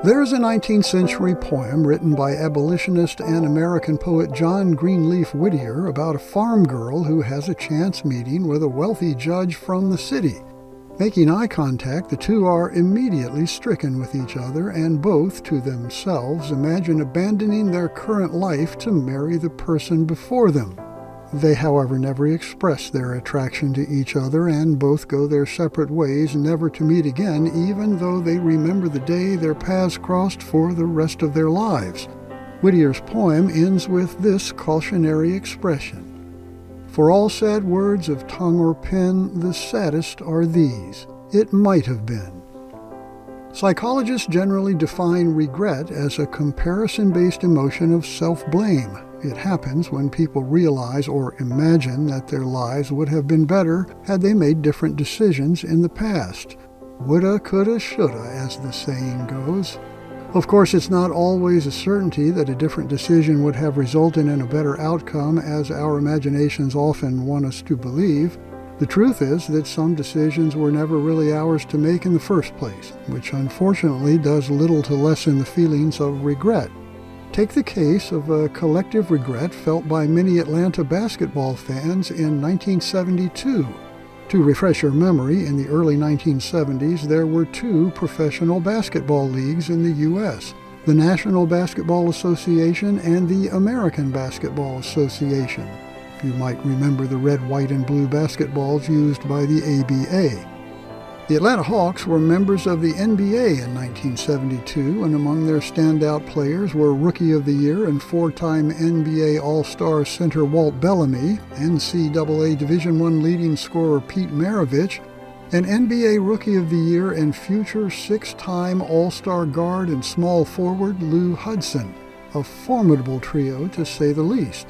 There's a 19th century poem written by abolitionist and American poet John Greenleaf Whittier about a farm girl who has a chance meeting with a wealthy judge from the city. Making eye contact, the two are immediately stricken with each other and both, to themselves, imagine abandoning their current life to marry the person before them. They, however, never express their attraction to each other and both go their separate ways, never to meet again, even though they remember the day their paths crossed for the rest of their lives. Whittier's poem ends with this cautionary expression: "For all sad words of tongue or pen, the saddest are these: it might have been." Psychologists generally define regret as a comparison-based emotion of self-blame. It happens when people realize or imagine that their lives would have been better had they made different decisions in the past. Woulda, coulda, shoulda, as the saying goes. Of course, it's not always a certainty that a different decision would have resulted in a better outcome, as our imaginations often want us to believe. The truth is that some decisions were never really ours to make in the first place, which unfortunately does little to lessen the feelings of regret. Take the case of a collective regret felt by many Atlanta basketball fans in 1972. To refresh your memory, in the early 1970s, there were two professional basketball leagues in the U.S., the National Basketball Association and the American Basketball Association. You might remember the red, white, and blue basketballs used by the ABA. The Atlanta Hawks were members of the NBA in 1972, and among their standout players were Rookie of the Year and four-time NBA All-Star center Walt Bellamy, NCAA Division I leading scorer Pete Maravich, and NBA Rookie of the Year and future six-time All-Star guard and small forward Lou Hudson, a formidable trio to say the least.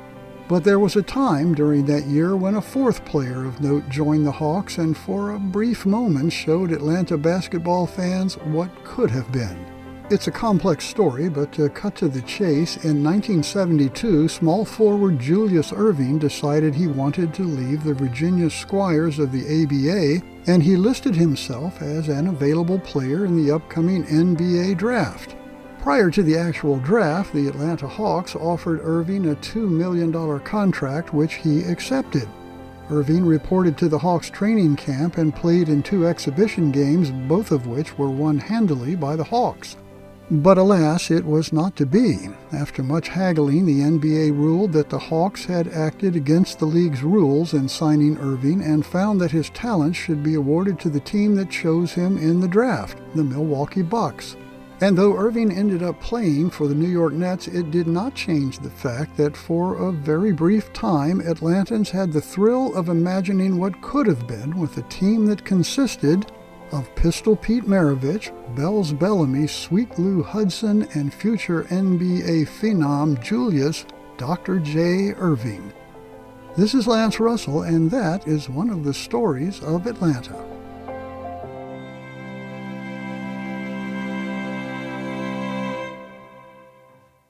But there was a time during that year when a fourth player of note joined the Hawks and for a brief moment showed Atlanta basketball fans what could have been. It's a complex story, but to cut to the chase, in 1972, small forward Julius Erving decided he wanted to leave the Virginia Squires of the ABA, and he listed himself as an available player in the upcoming NBA draft. Prior to the actual draft, the Atlanta Hawks offered Erving a $2 million contract, which he accepted. Erving reported to the Hawks training camp and played in two exhibition games, both of which were won handily by the Hawks. But alas, it was not to be. After much haggling, the NBA ruled that the Hawks had acted against the league's rules in signing Erving and found that his talents should be awarded to the team that chose him in the draft, the Milwaukee Bucks. And though Erving ended up playing for the New York Nets, it did not change the fact that for a very brief time, Atlantans had the thrill of imagining what could have been with a team that consisted of Pistol Pete Maravich, Bells Bellamy, Sweet Lou Hudson, and future NBA phenom Julius Dr. J. Erving. This is Lance Russell, and that is one of the stories of Atlanta.